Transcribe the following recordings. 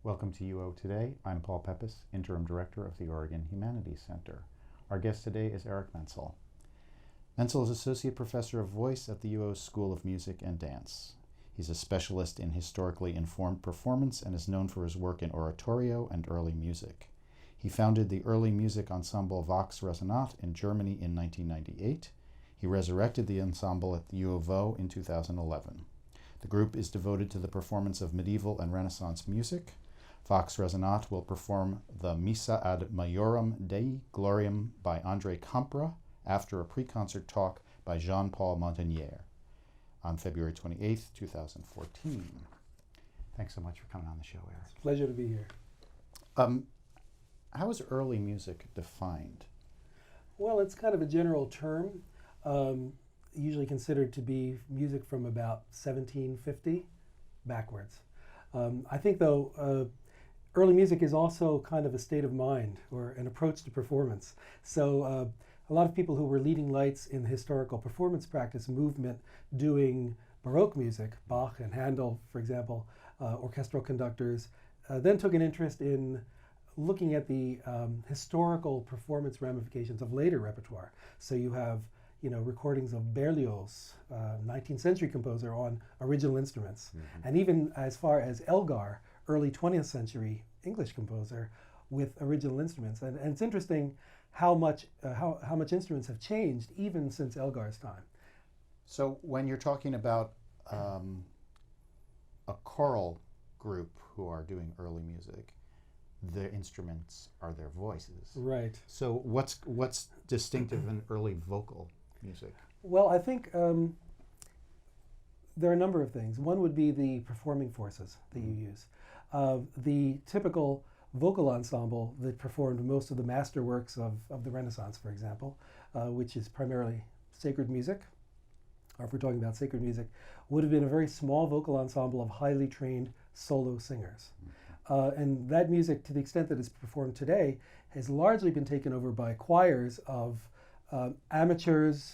Welcome to UO Today. I'm Paul Peppis, Interim Director of the Oregon Humanities Center. Our guest today is Eric Mentzel. Mentzel is Associate Professor of Voice at the UO School of Music and Dance. He's a specialist in historically informed performance and is known for his work in oratorio and early music. He founded the early music ensemble Vox Resonat in Germany in 1998. He resurrected the ensemble at the U of O in 2011. The group is devoted to the performance of medieval and Renaissance music. Vox Resonat will perform the Missa ad Majorum Dei Gloriam by Andre Compra after a pre-concert talk by Jean-Paul Montagnier on February 28th, 2014. Thanks so much for coming on the show, Eric. It's a pleasure to be here. How is early music defined? Well, it's kind of a general term, usually considered to be music from about 1750 backwards. I think, though, early music is also kind of a state of mind or an approach to performance. So a lot of people who were leading lights in the historical performance practice movement doing Baroque music, Bach and Handel, for example, orchestral conductors, then took an interest in looking at the historical performance ramifications of later repertoire. So you have, recordings of Berlioz, 19th century composer, on original instruments, and even as far as Elgar, early 20th century English composer, with original instruments. And it's interesting how much instruments have changed even since Elgar's time. So when you're talking about a choral group who are doing early music, the instruments are their voices. Right. So what's distinctive in early vocal music? Well, I think there are a number of things. One would be the performing forces that you use. The typical vocal ensemble that performed most of the masterworks of the Renaissance, for example, which is primarily sacred music, or if we're talking about sacred music, would have been a very small vocal ensemble of highly trained solo singers. And that music, to the extent that it's performed today, has largely been taken over by choirs of amateurs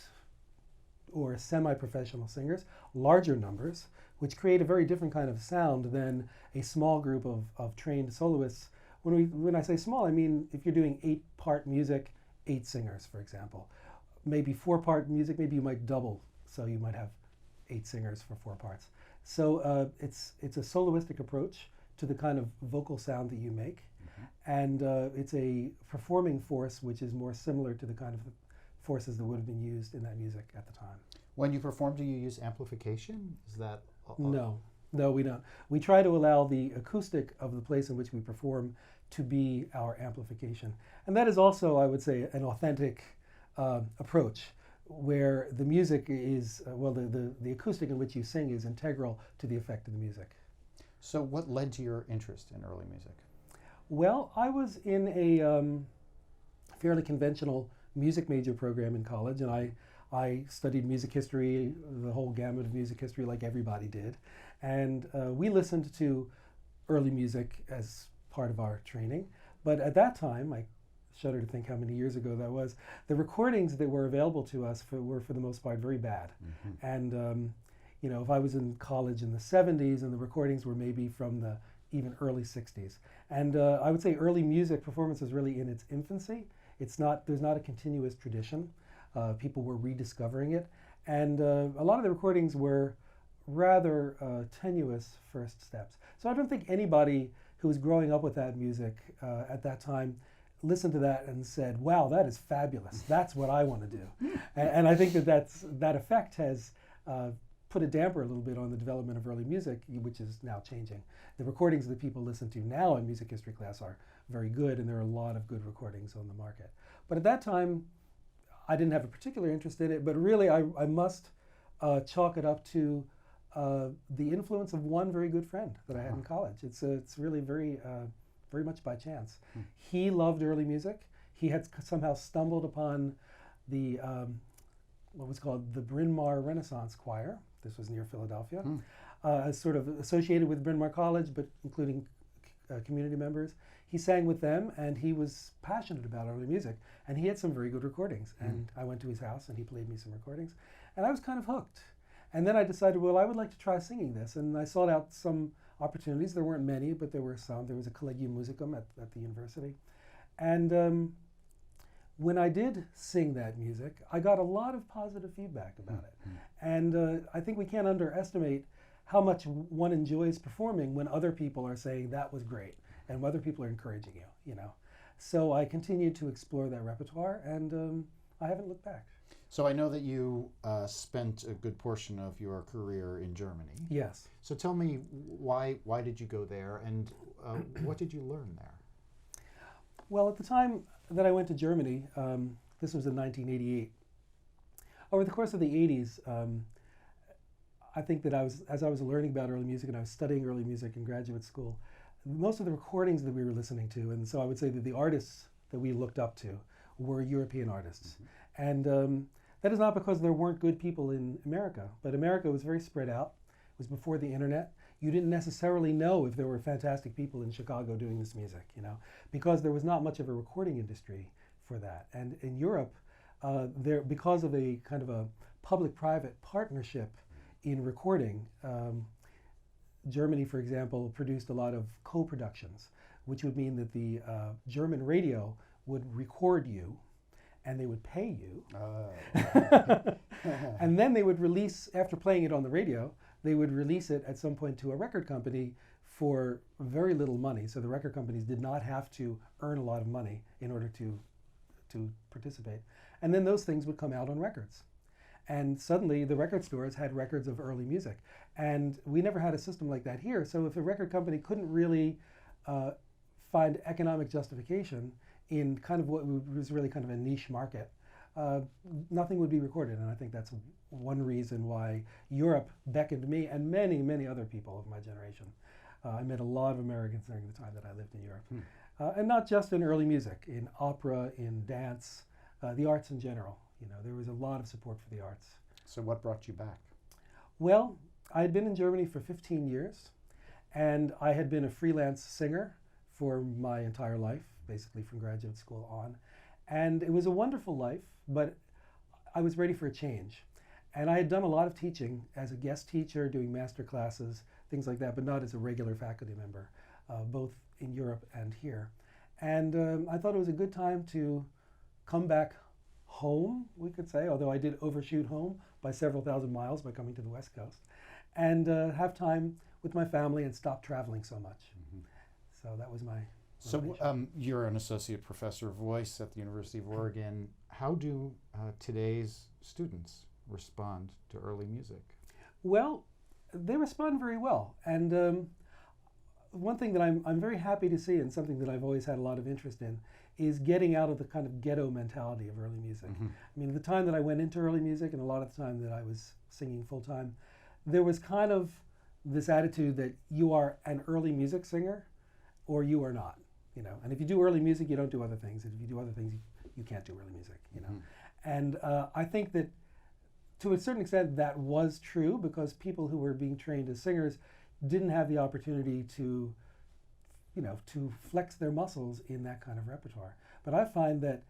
or semi-professional singers, larger numbers, which create a very different kind of sound than a small group of trained soloists. When I say small, I mean if you're doing 8-part music, 8 singers, for example. Maybe 4-part music, maybe you might double, so you might have 8 singers for 4 parts. So it's a soloistic approach to the kind of vocal sound that you make, and it's a performing force which is more similar to the kind of forces that would have been used in that music at the time. When you perform, do you use amplification? Is that No, we don't. We try to allow the acoustic of the place in which we perform to be our amplification. And that is also, I would say, an authentic approach, where the music is, the acoustic in which you sing is integral to the effect of the music. So what led to your interest in early music? Well, I was in a fairly conventional music major program in college, and I studied music history, the whole gamut of music history, like everybody did. And we listened to early music as part of our training. But at that time, I shudder to think how many years ago that was, the recordings that were available to us were for the most part very bad. And if I was in college in the 70s and the recordings were maybe from the even early 60s. And I would say early music performance is really in its infancy. There's not a continuous tradition. People were rediscovering it. And a lot of the recordings were rather tenuous first steps. So I don't think anybody who was growing up with that music at that time listened to that and said, wow, that is fabulous. That's what I want to do. And I think that effect has put a damper a little bit on the development of early music, which is now changing. The recordings that people listen to now in music history class are very good, and there are a lot of good recordings on the market. But at that time, I didn't have a particular interest in it, but really I must chalk it up to the influence of one very good friend that I had in college. It's really very much by chance. He loved early music. He had somehow stumbled upon the what was called the Bryn Mawr Renaissance Choir. This was near Philadelphia, sort of associated with Bryn Mawr College, but including community members. He sang with them, and he was passionate about early music, and he had some very good recordings. And I went to his house, and he played me some recordings, and I was kind of hooked. And then I decided, well, I would like to try singing this, and I sought out some opportunities. There weren't many, but there were some. There was a Collegium Musicum at the university. And when I did sing that music, I got a lot of positive feedback about it. And I think we can't underestimate how much one enjoys performing when other people are saying that was great and other people are encouraging you, you know. So I continued to explore that repertoire, and I haven't looked back. So I know that you spent a good portion of your career in Germany. Yes. So tell me, why did you go there, and what did you learn there? Well, at the time that I went to Germany, this was in 1988. Over the course of the 80s, I think that as I was learning about early music and I was studying early music in graduate school, most of the recordings that we were listening to, and so I would say that the artists that we looked up to were European artists. And that is not because there weren't good people in America, but America was very spread out. It was before the internet. You didn't necessarily know if there were fantastic people in Chicago doing this music, you know, because there was not much of a recording industry for that. And in Europe, because of a kind of a public-private partnership in recording, Germany, for example, produced a lot of co-productions, which would mean that the German radio would record you, and they would pay you. And then they would release, after playing it on the radio, they would release it at some point to a record company for very little money. So the record companies did not have to earn a lot of money in order to participate. And then those things would come out on records. And suddenly the record stores had records of early music. And we never had a system like that here. So if a record company couldn't really find economic justification in kind of what was really kind of a niche market, nothing would be recorded. And I think that's one reason why Europe beckoned me and many, many other people of my generation. I met a lot of Americans during the time that I lived in Europe. And not just in early music, in opera, in dance, the arts in general. You know, there was a lot of support for the arts. So what brought you back? Well, I had been in Germany for 15 years, and I had been a freelance singer for my entire life, basically from graduate school on. And it was a wonderful life, but I was ready for a change. And I had done a lot of teaching as a guest teacher, doing master classes, things like that, but not as a regular faculty member, both in Europe and here. And I thought it was a good time to come back home, we could say, although I did overshoot home by several thousand miles by coming to the West Coast, and have time with my family and stop traveling so much. So that was my motivation. So you're an associate professor of voice at the University of Oregon. How do today's students respond to early music? Well, they respond very well. And one thing that I'm very happy to see, and something that I've always had a lot of interest in, is getting out of the kind of ghetto mentality of early music. I mean, the time that I went into early music and a lot of the time that I was singing full time, there was kind of this attitude that you are an early music singer or you are not, you know. And if you do early music, you don't do other things. And if you do other things, you can't do early music, you know. And I think that to a certain extent that was true, because people who were being trained as singers didn't have the opportunity to, you know, to flex their muscles in that kind of repertoire. But I find that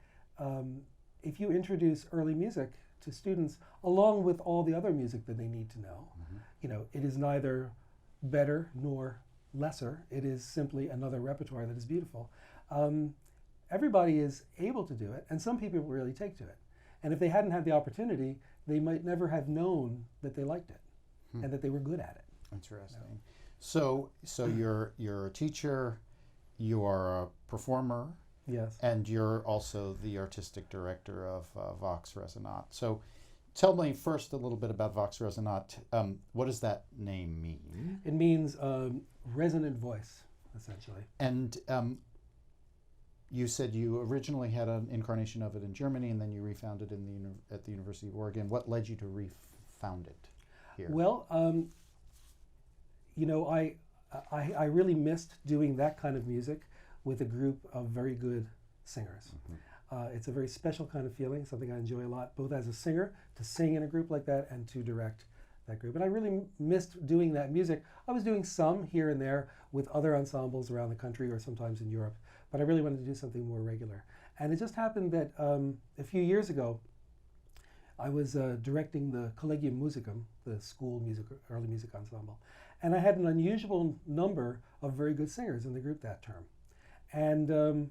if you introduce early music to students along with all the other music that they need to know, you know, it is neither better nor lesser. It is simply another repertoire that is beautiful. Everybody is able to do it, and some people really take to it. And if they hadn't had the opportunity, they might never have known that they liked it and that they were good at it. Interesting. So you're a teacher, you are a performer, yes, and you're also the artistic director of Vox Resonat. So tell me first a little bit about Vox Resonat. What does that name mean? It means resonant voice, essentially. And you said you originally had an incarnation of it in Germany, and then you refound it at the University of Oregon. What led you to refound it here? Well, you know, I really missed doing that kind of music with a group of very good singers. It's a very special kind of feeling, something I enjoy a lot, both as a singer, to sing in a group like that, and to direct that group. And I really missed doing that music. I was doing some here and there with other ensembles around the country or sometimes in Europe, but I really wanted to do something more regular. And it just happened that a few years ago, I was directing the Collegium Musicum, the school music, early music ensemble. And I had an unusual number of very good singers in the group that term. And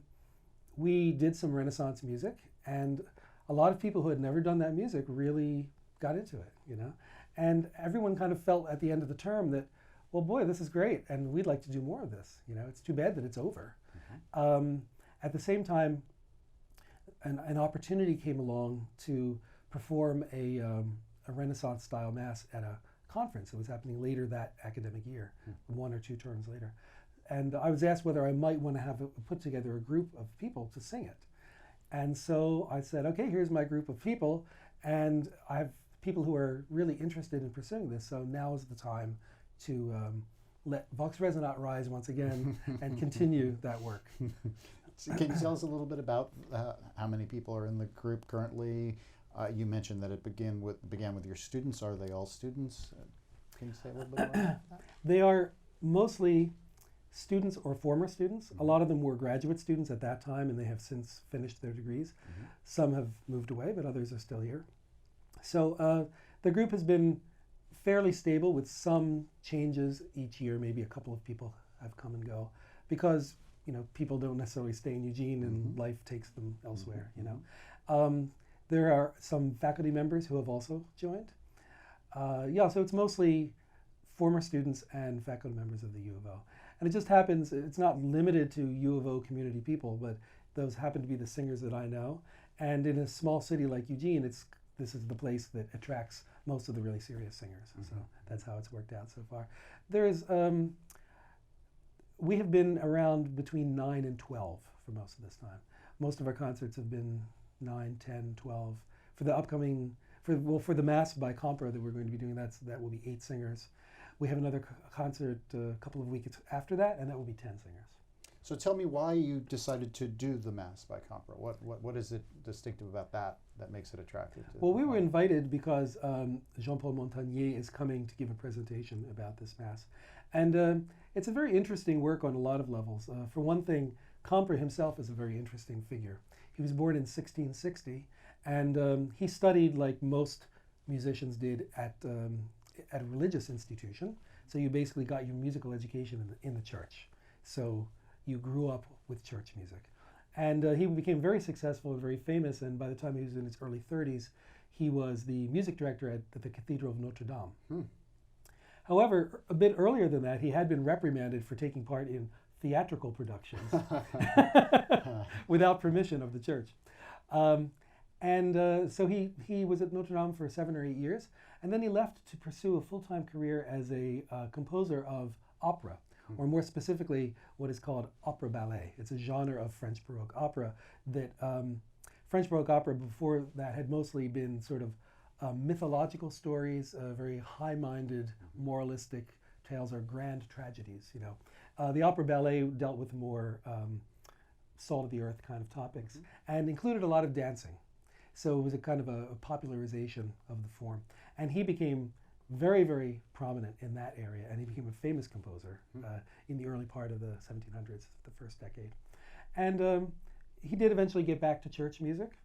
we did some Renaissance music, and a lot of people who had never done that music really got into it, you know. And everyone kind of felt at the end of the term that, well, boy, this is great, and we'd like to do more of this. You know, it's too bad that it's over. At the same time, an opportunity came along to perform a Renaissance style mass at a conference that was happening later that academic year, 1 or 2 terms later. And I was asked whether I might want to put together a group of people to sing it. And so I said, okay, here's my group of people, and I have people who are really interested in pursuing this, so now is the time to let Vox Resonat rise once again and continue that work. So can you tell us a little bit about how many people are in the group currently? You mentioned that it began with your students. Are they all students? Can you say a little bit about that? They are mostly students or former students. A lot of them were graduate students at that time, and they have since finished their degrees. Some have moved away, but others are still here. So the group has been fairly stable with some changes each year. Maybe a couple of people have come and go because, you know, people don't necessarily stay in Eugene and life takes them elsewhere, you know. There are some faculty members who have also joined. Yeah, so it's mostly former students and faculty members of the U of O. And it just happens, it's not limited to U of O community people, but those happen to be the singers that I know. And in a small city like Eugene, this is the place that attracts most of the really serious singers. So that's how it's worked out so far. We have been around between 9 and 12 for most of this time. Most of our concerts have been 9, 10, 12. For the upcoming, for the Mass by Compra that we're going to be doing, that will be 8 singers. We have another concert a couple of weeks after that, and that will be 10 singers. So tell me why you decided to do the Mass by Compra. What is it distinctive about that makes it attractive? Well, we were invited because Jean-Paul Montagnier is coming to give a presentation about this Mass. And it's a very interesting work on a lot of levels. For one thing, Compra himself is a very interesting figure. He was born in 1660, and he studied, like most musicians did, at a religious institution. So you basically got your musical education in the church. So you grew up with church music. And he became very successful and very famous, and by the time he was in his early 30s, he was the music director at the Cathedral of Notre Dame. However, a bit earlier than that, he had been reprimanded for taking part in theatrical productions without permission of the church. So he was at Notre Dame for 7 or 8 years, and then he left to pursue a full-time career as a composer of opera, or more specifically, what is called opera ballet. It's a genre of French Baroque opera that French Baroque opera before that had mostly been sort of mythological stories, very high-minded, moralistic tales or grand tragedies. You know, the opera ballet dealt with more salt-of-the-earth kind of topics and included a lot of dancing. So it was a kind of a popularization of the form. And he became very, very prominent in that area, and he became a famous composer in the early part of the 1700s, the first decade. And he did eventually get back to church music.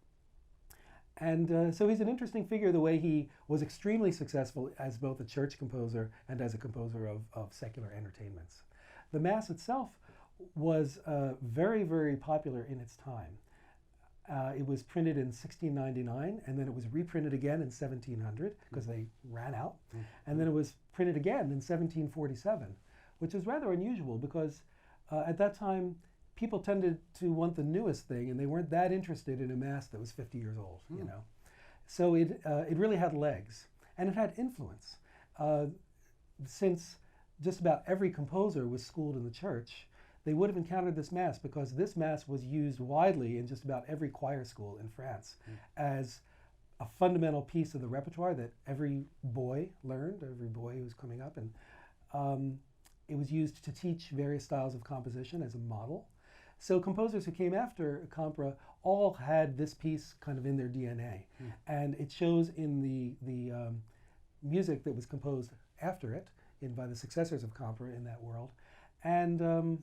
And so he's an interesting figure the way he was extremely successful as both a church composer and as a composer of secular entertainments. The Mass itself was very, very popular in its time. It was printed in 1699, and then it was reprinted again in 1700 because they ran out. And then it was printed again in 1747, which is rather unusual because at that time, people tended to want the newest thing, and they weren't that interested in a Mass that was 50 years old, you know. So it really had legs, and it had influence. Since just about every composer was schooled in the church, they would have encountered this Mass because this Mass was used widely in just about every choir school in France as a fundamental piece of the repertoire that every boy learned, every boy who was coming up. And it was used to teach various styles of composition as a model. So composers who came after Compra all had this piece kind of in their DNA. And it shows in the music that was composed after it by the successors of Compra in that world. And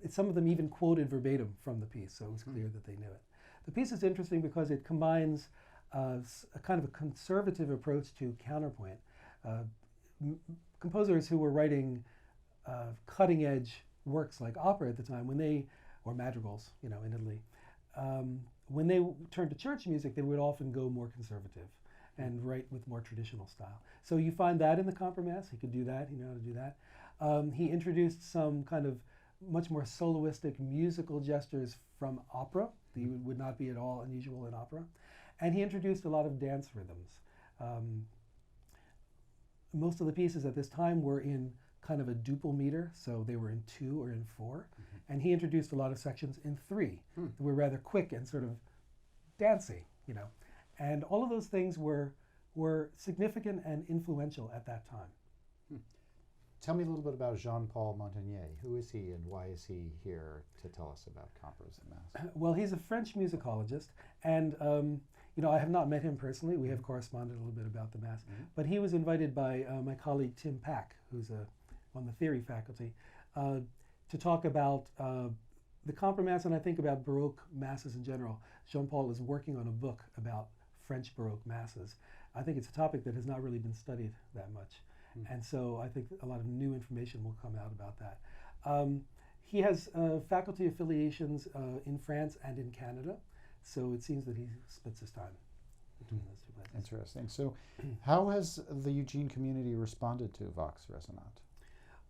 some of them even quoted verbatim from the piece, so it was clear that they knew it. The piece is interesting because it combines a kind of a conservative approach to counterpoint. composers who were writing cutting edge works like opera at the time, or madrigals, in Italy, when they turned to church music, they would often go more conservative and write with more traditional style. So you find that in the Compra Mass. He could do that. He knew how to do that. He introduced some kind of much more soloistic musical gestures from opera. They would not be at all unusual in opera. And he introduced a lot of dance rhythms. Most of the pieces at this time were in kind of a duple meter, so they were in 2 or in 4. And he introduced a lot of sections in 3 that were rather quick and sort of dancey, And all of those things were significant and influential at that time. Tell me a little bit about Jean-Paul Montagnier. Who is he and why is he here to tell us about Compras and Mass? Well, he's a French musicologist, and I have not met him personally. We have corresponded a little bit about the Mass, but he was invited by my colleague Tim Pack, who's on the theory faculty, to talk about the Compra Mass, and I think about Baroque masses in general. Jean-Paul is working on a book about French Baroque masses. I think it's a topic that has not really been studied that much. And so I think a lot of new information will come out about that. He has faculty affiliations in France and in Canada, so it seems that he splits his time between those two places. Interesting. So how has the Eugene community responded to Vox Resonat?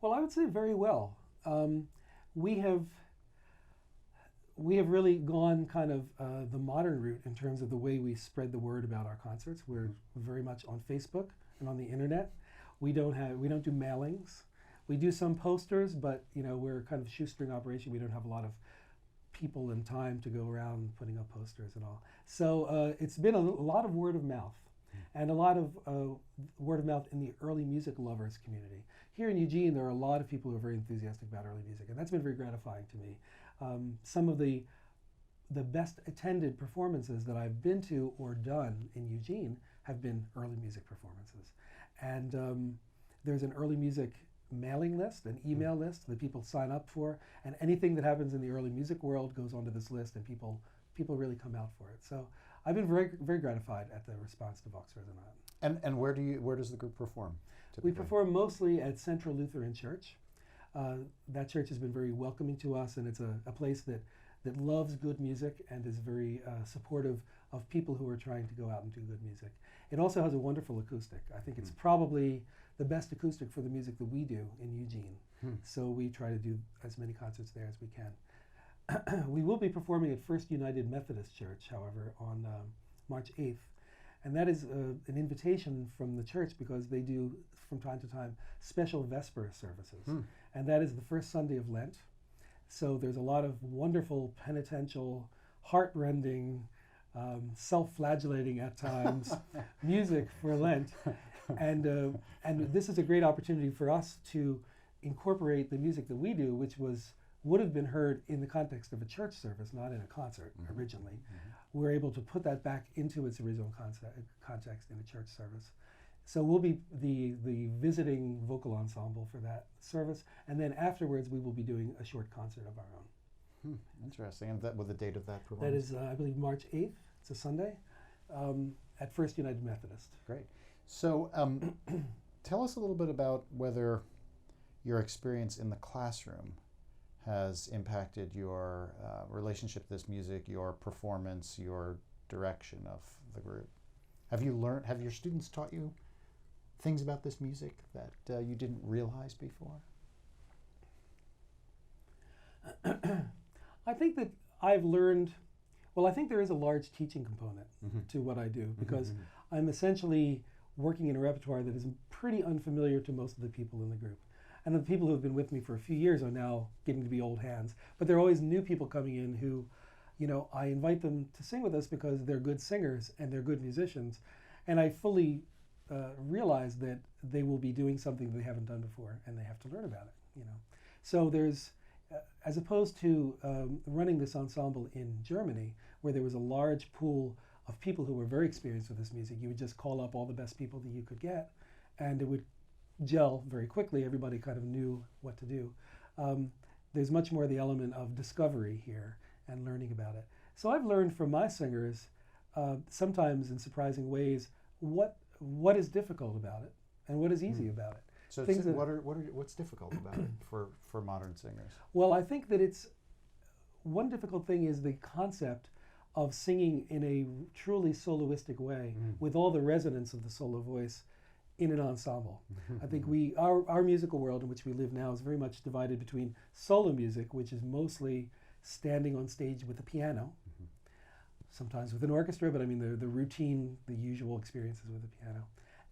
Well, I would say very well. We have really gone kind of the modern route in terms of the way we spread the word about our concerts. We're very much on Facebook and on the internet. We don't do mailings. We do some posters, but we're kind of a shoestring operation. We don't have a lot of people and time to go around putting up posters and all. So it's been a lot of word of mouth, and a lot of word of mouth in the early music lovers community. Here in Eugene, there are a lot of people who are very enthusiastic about early music, and that's been very gratifying to me. Some of the best attended performances that I've been to or done in Eugene have been early music performances. And there's an early music mailing list, an email list that people sign up for, and anything that happens in the early music world goes onto this list, and people really come out for it. So I've been very, very gratified at the response to Vox Resonat. And where does the group perform? We perform mostly at Central Lutheran Church. That church has been very welcoming to us, and it's a place that loves good music and is very supportive of people who are trying to go out and do good music. It also has a wonderful acoustic. I think it's probably the best acoustic for the music that we do in Eugene. So we try to do as many concerts there as we can. We will be performing at First United Methodist Church, however, on March 8th. And that is an invitation from the church because they do, from time to time, special Vesper services. And that is the first Sunday of Lent. So there's a lot of wonderful, penitential, heart-rending, self-flagellating at times music for Lent. And this is a great opportunity for us to incorporate the music that we do, which would have been heard in the context of a church service, not in a concert originally. We're able to put that back into its original context in a church service. So we'll be the visiting vocal ensemble for that service, and then afterwards we will be doing a short concert of our own. Interesting. And with the date of that performance? That is, I believe, March 8th. It's a Sunday at First United Methodist. Great. So tell us a little bit about whether your experience in the classroom has impacted your relationship to this music, your performance, your direction of the group. Have your students taught you things about this music that you didn't realize before? I think that I've learned, I think there is a large teaching component to what I do because I'm essentially working in a repertoire that is pretty unfamiliar to most of the people in the group. And the people who have been with me for a few years are now getting to be old hands. But there are always new people coming in who, I invite them to sing with us because they're good singers and they're good musicians. And I fully realize that they will be doing something they haven't done before and they have to learn about it, So there's, as opposed to running this ensemble in Germany, where there was a large pool of people who were very experienced with this music, you would just call up all the best people that you could get and it would gel very quickly. Everybody kind of knew what to do. There's much more the element of discovery here and learning about it. So I've learned from my singers, sometimes in surprising ways, what is difficult about it and what is easy about it. So things that, what's difficult about it for modern singers? well, I think that it's one difficult thing is the concept of singing in a truly soloistic way with all the resonance of the solo voice in an ensemble. I think our musical world in which we live now is very much divided between solo music, which is mostly standing on stage with a piano, sometimes with an orchestra, but I mean the routine, the usual experiences with a piano,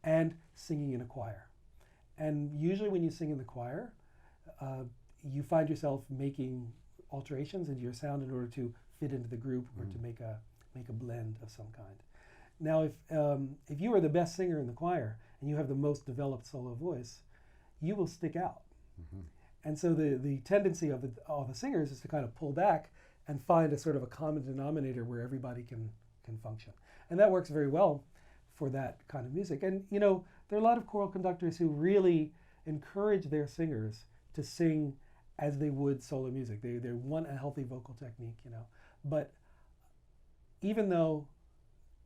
and singing in a choir. And usually when you sing in the choir, you find yourself making alterations into your sound in order to fit into the group or to make a blend of some kind. Now, if you are the best singer in the choir and you have the most developed solo voice, you will stick out. And so the tendency of the singers is to kind of pull back and find a sort of a common denominator where everybody can function. And that works very well for that kind of music. And you know, there are a lot of choral conductors who really encourage their singers to sing as they would solo music. They want a healthy vocal technique, you know. But even though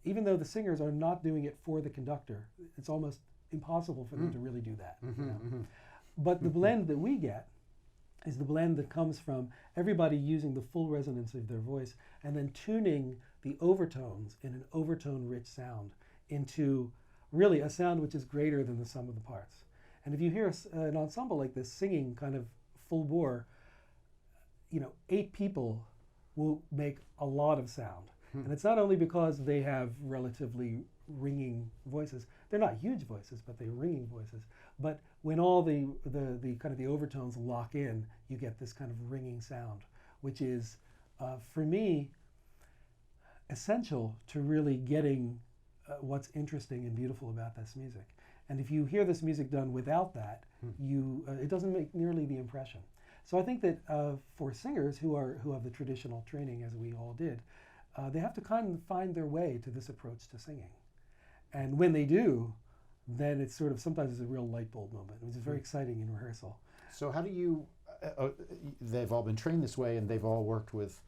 the singers are not doing it for the conductor, it's almost impossible for them to really do that. You know? But the blend that we get is the blend that comes from everybody using the full resonance of their voice and then tuning the overtones in an overtone-rich sound into really a sound which is greater than the sum of the parts. And if you hear an ensemble like this singing kind of full bore, you know, 8 people will make a lot of sound. And it's not only because they have relatively ringing voices. They're not huge voices, but they're ringing voices. But when all the kind of the overtones lock in, you get this kind of ringing sound, which is, for me, essential to really getting what's interesting and beautiful about this music. And if you hear this music done without that, it doesn't make nearly the impression. So I think that for singers who have the traditional training, as we all did, they have to kind of find their way to this approach to singing. And when they do, then it's sort of, sometimes it's a real light bulb moment, which is very exciting in rehearsal. So how do you, they've all been trained this way and they've all worked with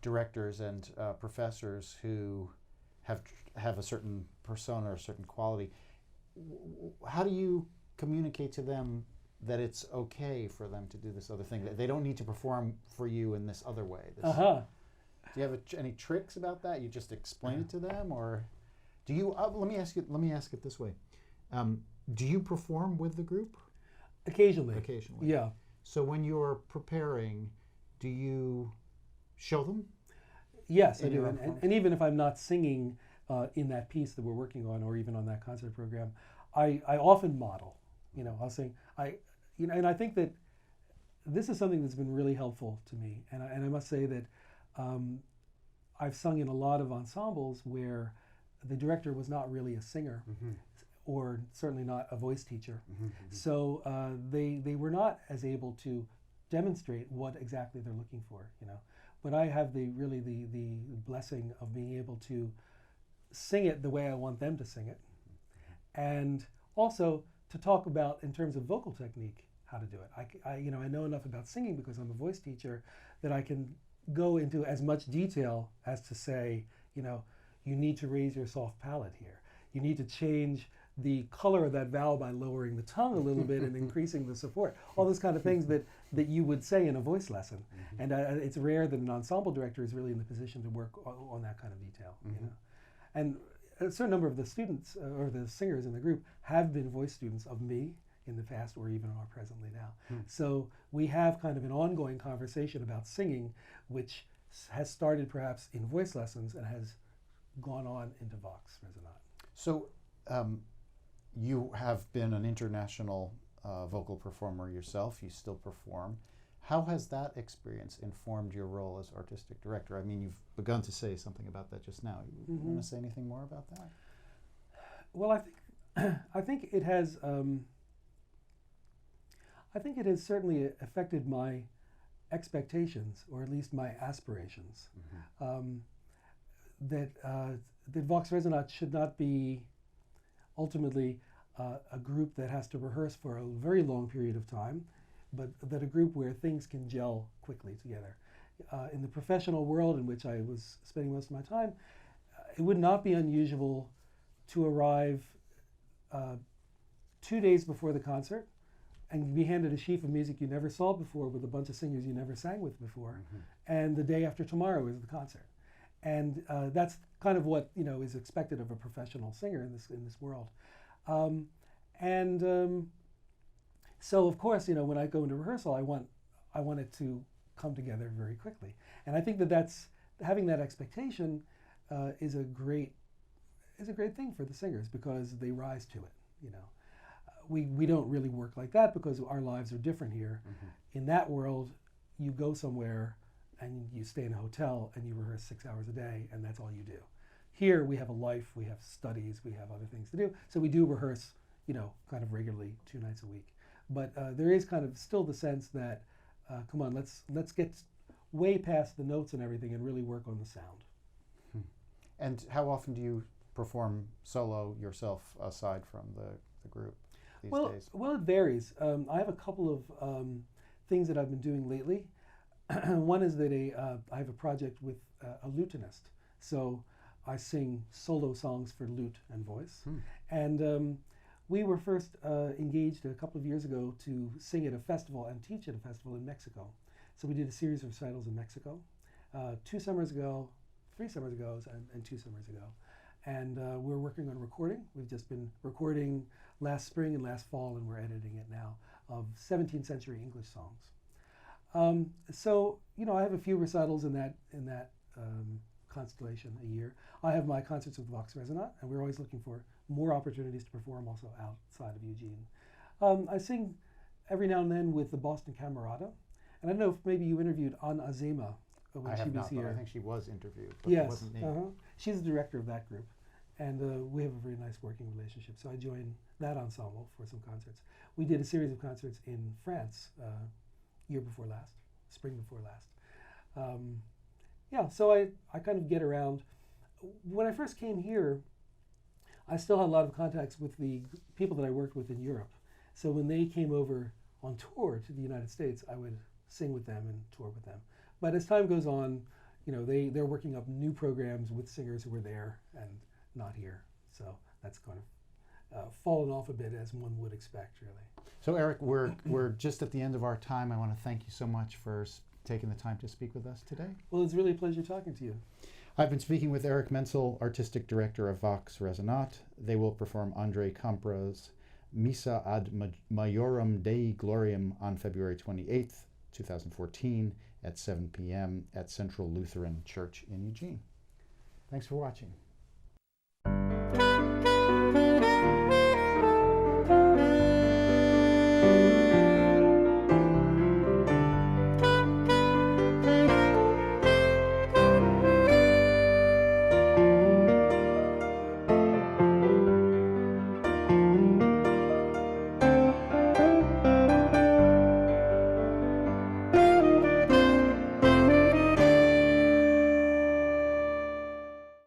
directors and professors who have a certain persona or a certain quality. How do you communicate to them that it's okay for them to do this other thing, that they don't need to perform for you in this other way? Do you have any tricks about that? You just explain it to them, or do you? Let me ask it this way: do you perform with the group? Occasionally. Occasionally. Yeah. So when you're preparing, do you show them? Yes, I do. And even if I'm not singing in that piece that we're working on, or even on that concert program, I often model. You know, I'll sing. And I think that this is something that's been really helpful to me. And I must say that I've sung in a lot of ensembles where the director was not really a singer, or certainly not a voice teacher. So they were not as able to demonstrate what exactly they're looking for, you know. But I have the blessing of being able to sing it the way I want them to sing it, and also to talk about, in terms of vocal technique, how to do it. I know enough about singing because I'm a voice teacher that I can go into as much detail as to say, you know, you need to raise your soft palate here. You need to change the color of that vowel by lowering the tongue a little bit and increasing the support. All those kind of things that you would say in a voice lesson. And it's rare that an ensemble director is really in the position to work on that kind of detail. You know? And a certain number of the students or the singers in the group have been voice students of me in the past, or even are presently now. So we have kind of an ongoing conversation about singing, which has started perhaps in voice lessons and has gone on into Vox Resonat. So you have been an international vocal performer yourself. You still perform. How has that experience informed your role as artistic director? I mean, you've begun to say something about that just now. You want to say anything more about that? Well, I think it has. I think it has certainly affected my expectations, or at least my aspirations. That Vox Resonat should not be ultimately a group that has to rehearse for a very long period of time, but that a group where things can gel quickly together. In the professional world in which I was spending most of my time, it would not be unusual to arrive 2 days before the concert and be handed a sheaf of music you never saw before with a bunch of singers you never sang with before, and the day after tomorrow is the concert. And that's kind of what is expected of a professional singer in this world. So of course, when I go into rehearsal, I want it to come together very quickly. And I think that's having that expectation is a great thing for the singers, because they rise to it. We don't really work like that because our lives are different here. In that world, you go somewhere and you stay in a hotel and you rehearse 6 hours a day, and that's all you do. Here we have a life, we have studies, we have other things to do. So we do rehearse, kind of regularly 2 nights a week. But there is kind of still the sense that, come on, let's get way past the notes and everything and really work on the sound. And how often do you perform solo yourself aside from the group these days? Well, it varies. I have a couple of things that I've been doing lately. One is that I have a project with a lutenist. So I sing solo songs for lute and voice. And we were first engaged a couple of years ago to sing at a festival and teach at a festival in Mexico. So we did a series of recitals in Mexico 2 summers ago, 3 summers ago, and 2 summers ago. And we're working on recording. We've just been recording last spring and last fall, and we're editing it now, of 17th century English songs. So I have a few recitals in that constellation a year. I have my concerts with Vox Resonat, and we're always looking for more opportunities to perform also outside of Eugene. I sing every now and then with the Boston Camerata, and I don't know if maybe you interviewed Ann Azema when she was here. But I think she was interviewed, but yes, it wasn't me. She's the director of that group, and we have a very nice working relationship. So I joined that ensemble for some concerts. We did a series of concerts in France year before last, spring before last. So I kind of get around. When I first came here, I still had a lot of contacts with the people that I worked with in Europe. So when they came over on tour to the United States, I would sing with them and tour with them. But as time goes on, they're working up new programs with singers who were there and not here. So that's kind of fallen off a bit, as one would expect, really. So Eric, we're just at the end of our time. I want to thank you so much for taking the time to speak with us today. Well, it's really a pleasure talking to you. I've been speaking with Eric Mentzel, Artistic Director of Vox Resonat. They will perform André Compra's Missa ad Majorum Dei Gloriam on February 28th, 2014 at 7 p.m. at Central Lutheran Church in Eugene. Thanks for watching.